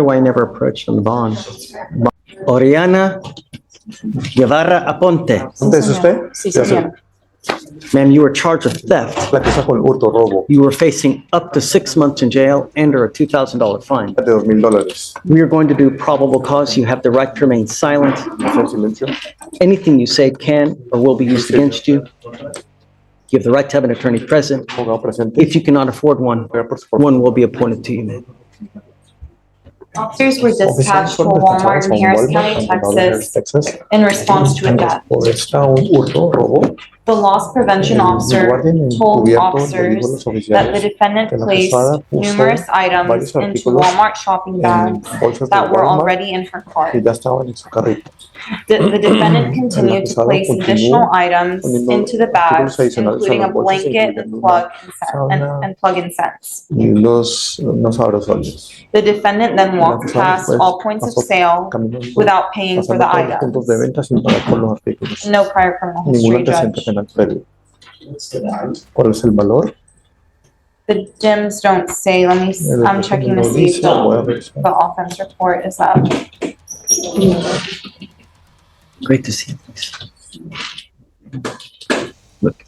wonder why I never approached on the bond. Oriana Guevara Aponte. ¿Es usted? Sí, señor. Ma'am, you were charged with theft. La acusa con hurto, robo, You were facing up to 6 months in jail and/or a $2,000 fine. de $2,000. We are going to do probable cause. You have the right to remain silent. Hacer silencio. Anything you say can or will be used against you. You have the right to have an attorney present. Abogado presente. If you cannot afford one, one will be appointed to you, ma'am. Officers were dispatched to Walmart in Harris County, Texas, in response to a death. Está un hurto, robo. The loss prevention officer told officers that the defendant placed numerous items into Walmart shopping bags that were already in her cart. Y ya estaban en su carrito. The defendant continued to place additional items into the bags, including a blanket and plug-in sets. Y unos aerosoles. The defendant then walked past all points of sale without paying for the Puntos de items. venta sin pagar por los artículos. No prior criminal Ningún history, antecedente Judge. penal previo. ¿Cuál es el valor? The gyms don't say, I'm checking to see if the offense report is up. Great to see you. Look,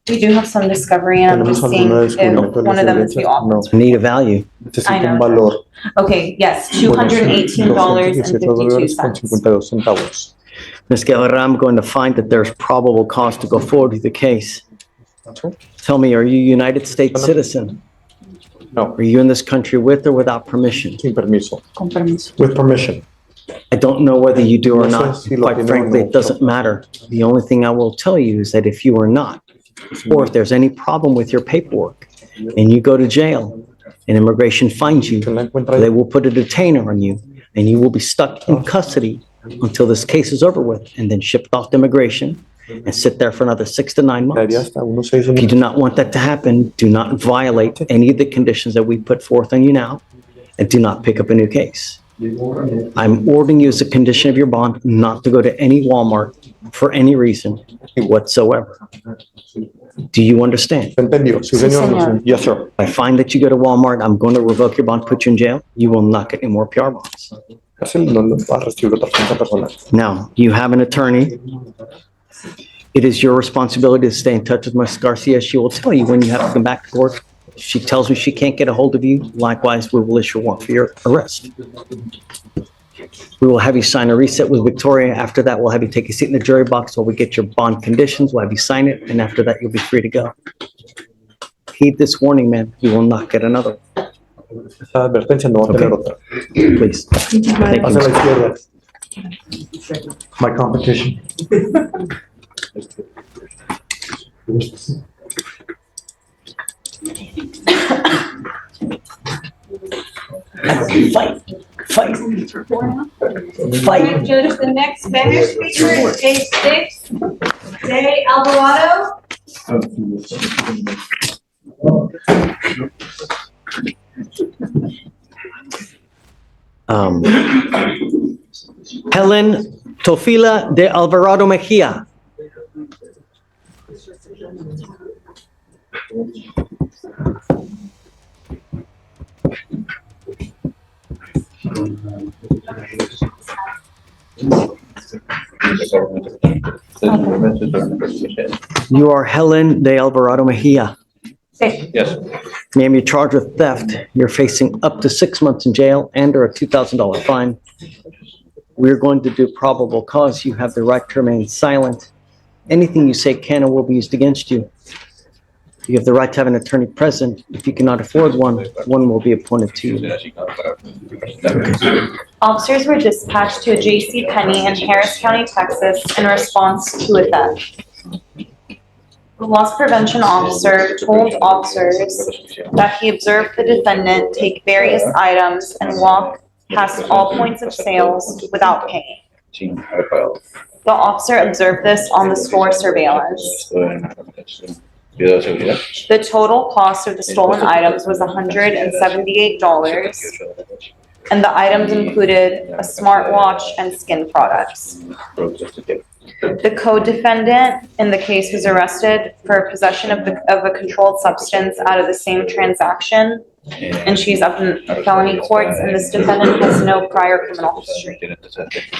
We do have some discovery and I'm just seeing if one of them is the offense. I need a value. Necesito I know. un valor. Okay, yes, $218.52. $217.52. Ms. Guevara, I'm going to find that there's probable cause to go forward with the case. Tell me, are you a United States citizen? No, Are you in this country with or without permission? sin permiso. Con permiso. With permission. I don't know whether you do or No sé not. si lo Quite tiene o frankly, no. it doesn't matter. The only thing I will tell you is that if you are not, or if there's any problem with your paperwork, and you go to jail, and immigration finds you, Se la encuentra they ahí. will put a detainer on you, and you will be stuck in custody until this case is over with, and then shipped off to immigration, and sit there for another 6 to 9 Daría months. hasta unos 6 If you do meses. not want that to happen, do not violate any of the conditions that we put forth on you now, and do not pick up a new case. I'm ordering you as a condition of your bond not to go to any Walmart for any reason whatsoever. Do you understand? ¿Entendió? Sí, Sí, señor. señor. Yes, sir. If I find that you go to Walmart, I'm going to revoke your bond, put you in jail. You will not get any more PR bonds. Casi no va a recibir otra fianza personal. Now, you have an attorney. It is your responsibility to stay in touch with Ms. Garcia. She will tell you when you have to come back to court. If she tells me she can't get a hold of you, likewise, we will issue a warrant for your arrest. We will have you sign a reset with Victoria. After that, we'll have you take a seat in the jury box while we get your bond conditions. We'll have you sign it, and after that, you'll be free to go. Heed this warning, man. You will not get another one. Esta advertencia no va a tener otra. Please. Thank Hacia la you. izquierda. My competition. Fight, fight, Alright, fight. Judge, the next better speaker is case 6, J. Alvarado. Um, Helen Tofila de Alvarado Mejia. You are Helen de Alvarado Mejia. Sí. Yes. Ma'am, you're charged with theft. You're facing up to 6 months in jail and/or a $2,000 fine. We're going to do probable cause. You have the right to remain silent. Anything you say can and will be used against you. You have the right to have an attorney present. If you cannot afford one, one will be appointed to you. Officers were dispatched to a JC Penney in Harris County, Texas, in response to a theft. The loss prevention officer told officers that he observed the defendant take various items and walk past all points of sales without paying. The officer observed this on the store surveillance. The total cost of the stolen items was $178, and the items included a smartwatch and skin products. The co-defendant in the case was arrested for possession of a controlled substance out of the same transaction, and she's up in felony courts, and this defendant has no prior criminal history.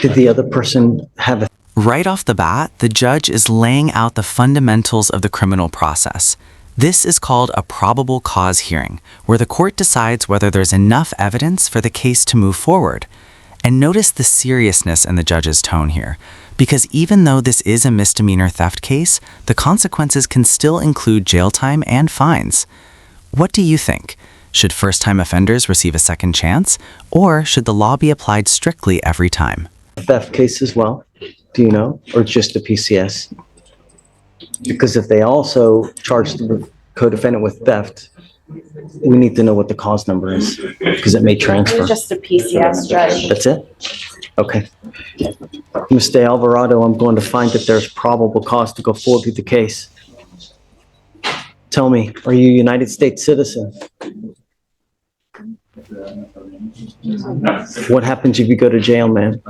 Did the other person have a Right off the bat, the judge is laying out the fundamentals of the criminal process. This is called a probable cause hearing, where the court decides whether there's enough evidence for the case to move forward. And notice the seriousness in the judge's tone here, because even though this is a misdemeanor theft case, the consequences can still include jail time and fines. What do you think? Should first-time offenders receive a second chance, or should the law be applied strictly every time? theft case as well? Do you know? Or just a PCS? Because if they also charge the co-defendant with theft, we need to know what the cause number is, because it may It transfer. was just a PCS, Judge. That's it? Okay. Mr. Alvarado, I'm going to find that there's probable cause to go forward with the case. Tell me, are you a United States citizen? What happens if you go to jail, man?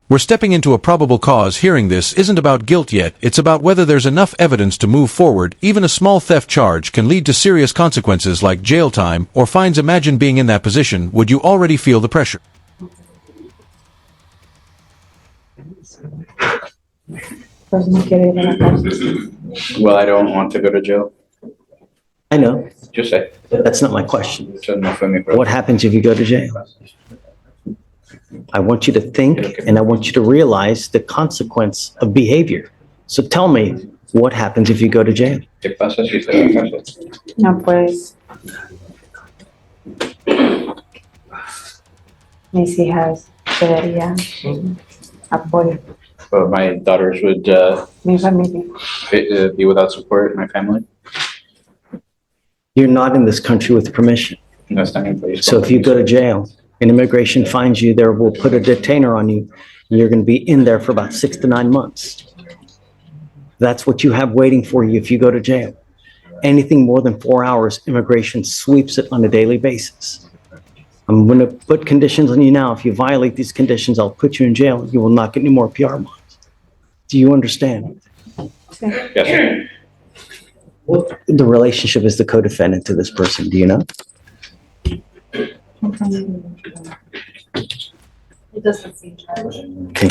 We're stepping into a probable cause hearing. This isn't about guilt yet. It's about whether there's enough evidence to move forward. Even a small theft charge can lead to serious consequences like jail time or fines. Imagine being in that position. Would you already feel the pressure? Well, I don't want to go to jail. I know, Just say. that's not my question. Eso no fue mi What happens if you go to jail? I want you to think and I want you to realize the consequence of behavior. So tell me, what happens if you go to jail? ¿Qué pasa si estoy en la cárcel? No, pues. Mis hijas pedirían apoyo, But my daughters would mi familia. be without support, my family. You're not in this country with permission. No están en país. So if you go to jail and immigration finds you, there will put a detainer on you. And you're going to be in there for about 6 to 9 months. That's what you have waiting for you if you go to jail. Anything more than 4 hours, immigration sweeps it on a daily basis. I'm going to put conditions on you now. If you violate these conditions, I'll put you in jail. You will not get any more PR bonds. Do you understand? Yes. What the relationship is the co-defendant to this person? Do you know? It doesn't seem Judge. Okay.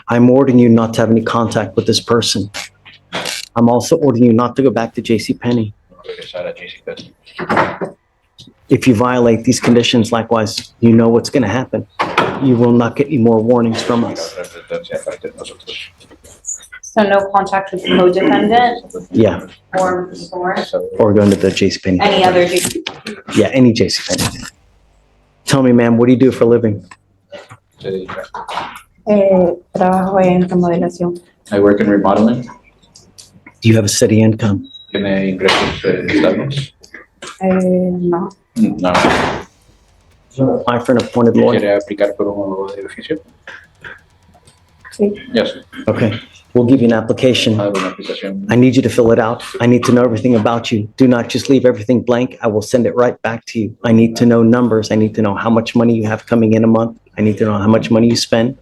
I'm ordering you not to have any contact with this person. I'm also ordering you not to go back to JC Penney. Regresar a JC Penney. If you violate these conditions, likewise, you know what's going to happen. You will not get any more warnings from us. So no contact with co-defendant Yeah, or or going to the JC Penney. any other JC? Yeah, any JC Penney. Tell me, ma'am, what do you do for a living? Trabajo en remodelación. I work in remodeling. Do you have a steady income? ¿Tiene ingresos estables? No. No. Apply for an appointed lawyer. ¿Quiere aplicar por un nuevo edificio? Sí. Yes. Okay, we'll give you an application. Hago una aplicación. I need you to fill it out. I need to know everything about you. Do not just leave everything blank. I will send it right back to you. I need to know numbers. I need to know how much money you have coming in a month. I need to know how much money you spend.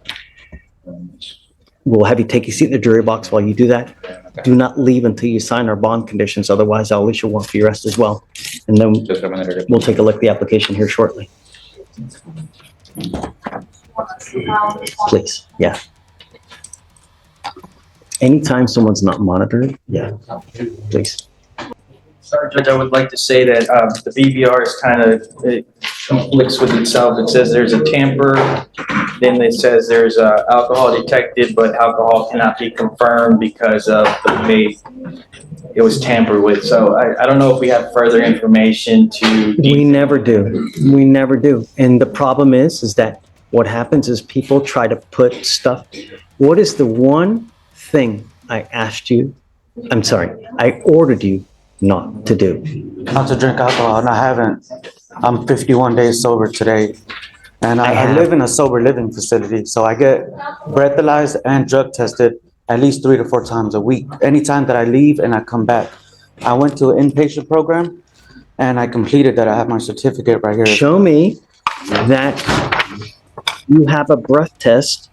We'll have you take a seat in the jury box while you do that. Do not leave until you sign our bond conditions. Otherwise, I'll issue a warrant for your arrest as well. And then De otra manera que- we'll take a look at the application here shortly. Please, yeah. Anytime someone's not monitored, yeah, please. Sorry, Judge, I would like to say that the BVR is kind of, it conflicts with itself. It says there's a tamper, then it says there's alcohol detected, but alcohol cannot be confirmed because of the way it was tampered with. So I don't know if we have further information to. We never do. We never do. And the problem is that what happens is people try to put stuff. What is the one thing I asked you? I'm sorry, I ordered you not to do. Not to drink alcohol, and I haven't. I'm 51 days sober today, and I I have- live in a sober living facility, so I get breathalyzed and drug tested at least 3 to 4 times a week. Anytime that I leave and I come back, I went to an inpatient program, and I completed that. I have my certificate right here. Show me that You have a breath test.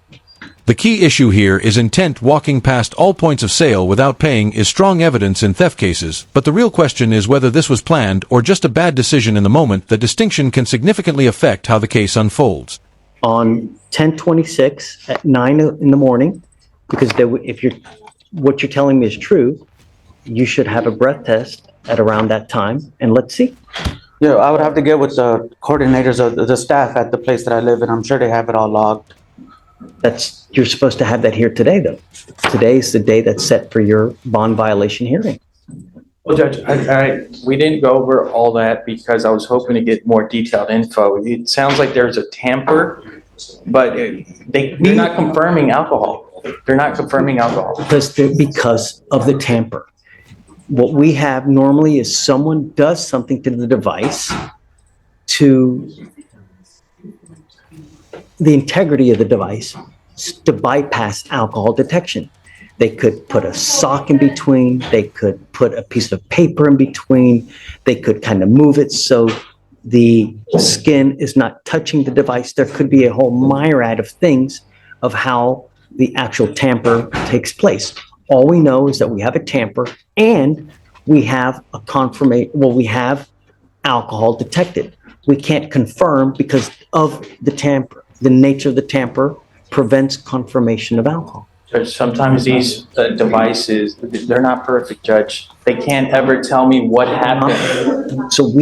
The key issue here is intent. Walking past all points of sale without paying is strong evidence in theft cases, but the real question is whether this was planned or just a bad decision in the moment. The distinction can significantly affect how the case unfolds. On 10/26 at 9 in the morning, because if what you're telling me is true, you should have a breath test at around that time, and let's see. Yeah, I would have to get with the coordinators of the staff at the place that I live in. I'm sure they have it all logged. You're supposed to have that here today, though. Today is the day that's set for your bond violation hearing. Well, Judge, we didn't go over all that because I was hoping to get more detailed info. It sounds like there's a tamper, but they're not confirming alcohol. They're not confirming alcohol. Because of the tamper. What we have normally is someone does something to the device to the integrity of the device to bypass alcohol detection. They could put a sock in between, they could put a piece of paper in between, they could kind of move it so the skin is not touching the device. There could be a whole myriad of things of how the actual tamper takes place. All we know is that we have a tamper and we have a we have alcohol detected. We can't confirm because of the tamper. The nature of the tamper prevents confirmation of alcohol. Judge, sometimes these devices, they're not perfect, Judge. They can't ever tell me what happened. So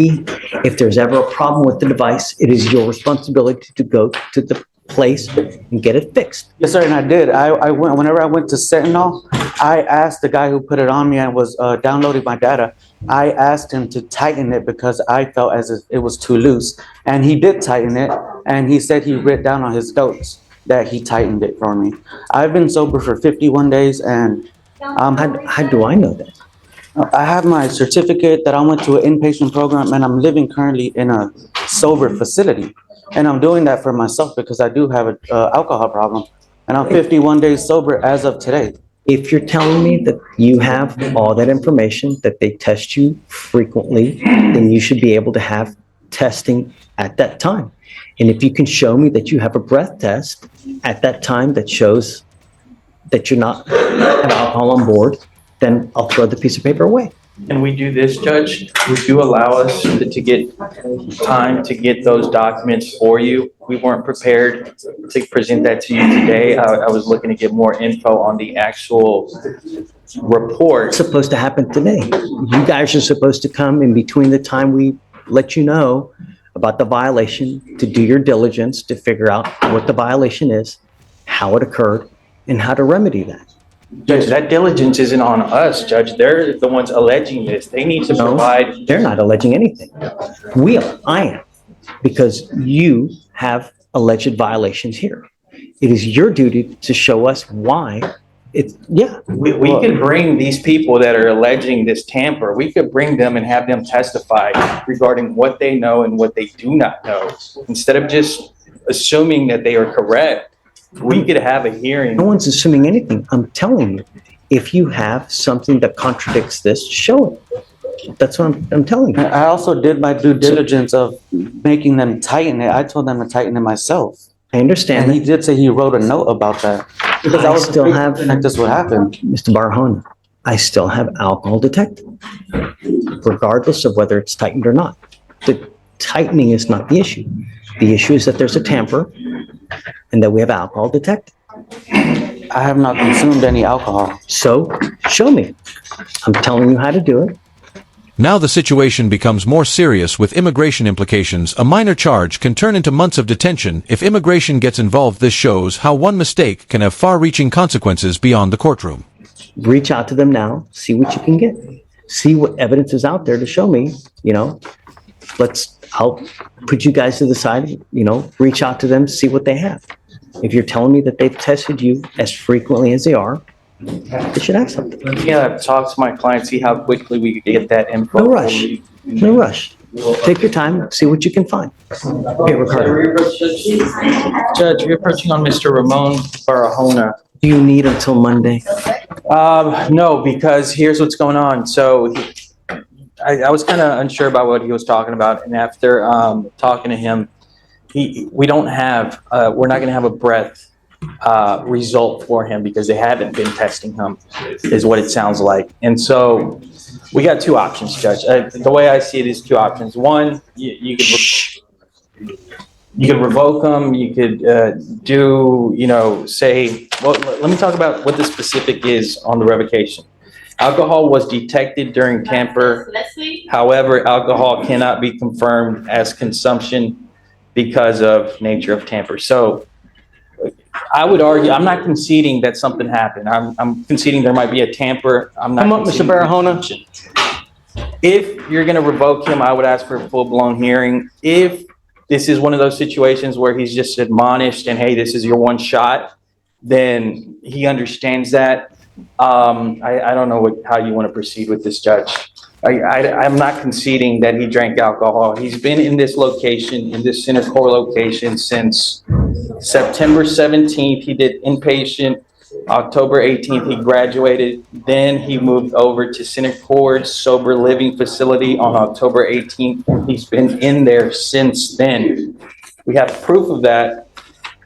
if there's ever a problem with the device, it is your responsibility to go to the place and get it fixed. Yes, sir, and I did. Whenever I went to Sentinel, I asked the guy who put it on me and was downloading my data, I asked him to tighten it because I felt as if it was too loose. And he did tighten it, and he said he wrote down on his notes that he tightened it for me. I've been sober for 51 days, and how do I know that? I have my certificate that I went to an inpatient program, and I'm living currently in a sober facility. And I'm doing that for myself because I do have an alcohol problem. And I'm 51 days sober as of today. If you're telling me that you have all that information, that they test you frequently, then you should be able to have testing at that time. And if you can show me that you have a breath test at that time that shows that you're not have alcohol on board, then I'll throw the piece of paper away. And we do this, Judge, would you allow us to get time to get those documents for you? We weren't prepared to present that to you today. I was looking to get more info on the actual report. It's supposed to happen today. You guys are supposed to come in between the time we let you know about the violation, to do your diligence, to figure out what the violation is, how it occurred, and how to remedy that. Judge, that diligence isn't on us, Judge. They're the ones alleging this. They need to provide. They're not alleging anything. I am, because you have alleged violations here. It is your duty to show us why We could bring these people that are alleging this tamper, we could bring them and have them testify regarding what they know and what they do not know. Instead of just assuming that they are correct, we could have a hearing. No one's assuming anything. I'm telling you, if you have something that contradicts this, show it. That's what I'm telling you. I also did my due diligence of making them tighten it. I told them to tighten it myself. I understand And he that. did say he wrote a note about that. Because I was still afraid have, that this would happen. Mr. Barahona, I still have alcohol detected, regardless of whether it's tightened or not. The tightening is not the issue. The issue is that there's a tamper and that we have alcohol detected. I have not consumed any alcohol. So show me. I'm telling you how to do it. Now the situation becomes more serious with immigration implications. A minor charge can turn into months of detention. If immigration gets involved, this shows how one mistake can have far-reaching consequences beyond the courtroom. Reach out to them now, see what you can get. See what evidence is out there to show me, I'll put you guys to the side, reach out to them, see what they have. If you're telling me that they've tested you as frequently as they are, they should have something. Talk to my client, see how quickly we could get that info. No rush. No rush. Take your time, see what you can find. Okay, Ricardo, Judge, we're approaching on Mr. Ramon Barahona. do you need until Monday? No, because here's what's going on. So I was kind of unsure about what he was talking about. And after talking to him, we don't have, we're not gonna have a breath result for him because they haven't been testing him, is what it sounds like. And so we got two options, Judge. The way I see it is two options. One, you could revoke him, you could say, well, let me talk about what the specific is on the revocation. Alcohol was detected during tamper. However, alcohol cannot be confirmed as consumption because of nature of tamper. So I would argue, I'm not conceding that something happened. I'm conceding there might be a tamper. I'm not. Come up, Mr. conceding Barahona. If you're gonna revoke him, I would ask for a full-blown hearing. If this is one of those situations where he's just admonished and, hey, this is your one shot, then he understands that. I don't know how you want to proceed with this, Judge. I'm not conceding that he drank alcohol. He's been in this location, in this Center Core location since September 17th. He did inpatient. October 18th, he graduated. Then he moved over to Center Core's sober living facility on October 18th. He's been in there since then. We have proof of that.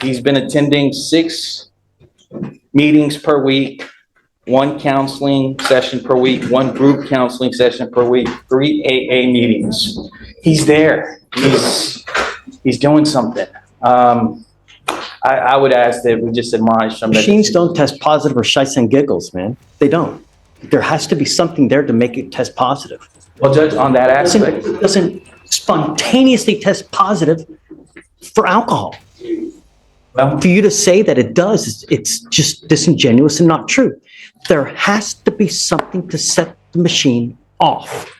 He's been attending 6 meetings per week, 1 counseling session per week, 1 group counseling session per week, 3 AA meetings. He's there. He's doing something. I would ask that we just admonish them. Machines don't test positive for shites and giggles, man. They don't. There has to be something there to make it test positive. Well, Judge, on that aspect. It doesn't spontaneously test positive for alcohol. Well, For you to say that it does, it's just disingenuous and not true. There has to be something to set the machine off.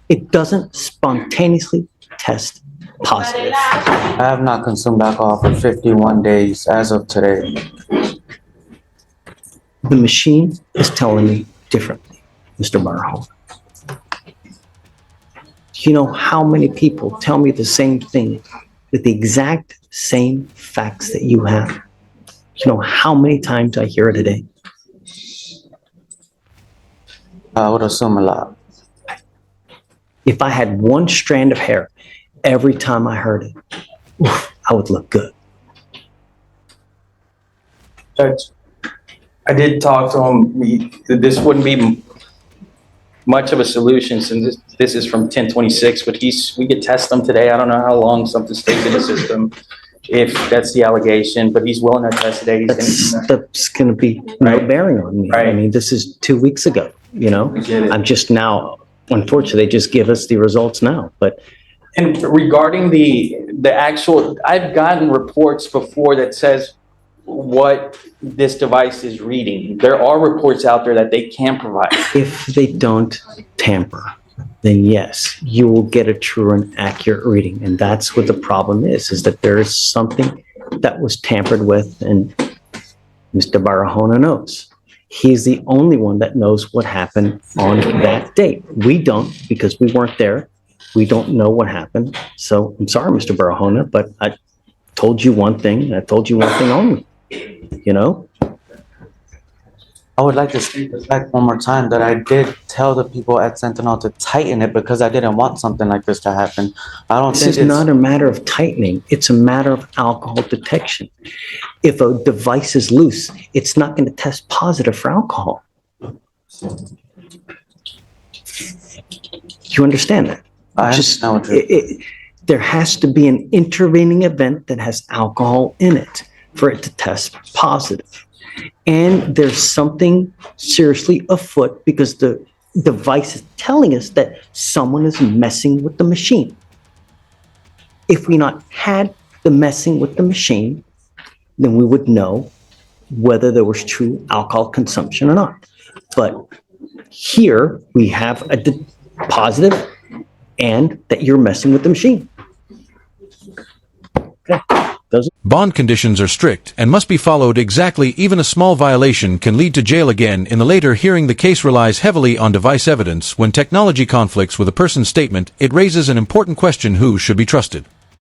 It doesn't spontaneously test positive. I have not consumed alcohol for 51 days as of today. The machine is telling me differently, Mr. Barahona. You know how many people tell me the same thing with the exact same facts that you have? You know how many times I hear it a day? I would assume a lot. If I had one strand of hair every time I heard it, oof, I would look good. Judge, I did talk to him. This wouldn't be much of a solution since this is from 10/26, but we could test him today. I don't know how long something stays in the system, if that's the allegation, but he's willing to test today. That's going to be no bearing on me. I Right. mean, this is 2 weeks ago, you know? I get it. I'm just now, unfortunately, they just give us the results now, but And regarding the actual, I've gotten reports before that says what this device is reading. There are reports out there that they can provide. if they don't tamper, then yes, you will get a true and accurate reading. And that's what the problem is that there is something that was tampered with, and Mr. Barahona knows. He's the only one that knows what happened on that date. We don't, because we weren't there. We don't know what happened. So I'm sorry, Mr. Barahona, but I told you one thing, and I told you one thing only, you know? I would like to state the fact one more time that I did tell the people at Sentinel to tighten it because I didn't want something like this to happen. I don't This think is it's not a matter of tightening. It's a matter of alcohol detection. If a device is loose, it's not going to test positive for alcohol. You understand that? I Just, understand what you're- there has to be an intervening event that has alcohol in it for it to test positive. And there's something seriously afoot because the device is telling us that someone is messing with the machine. If we not had the messing with the machine, then we would know whether there was true alcohol consumption or not. But here we have a positive and that you're messing with the machine. Okay. Bond conditions are strict and must be followed exactly. Even a small violation can lead to jail again. In the later hearing, the case relies heavily on device evidence. When technology conflicts with a person's statement, it raises an important question: who should be trusted?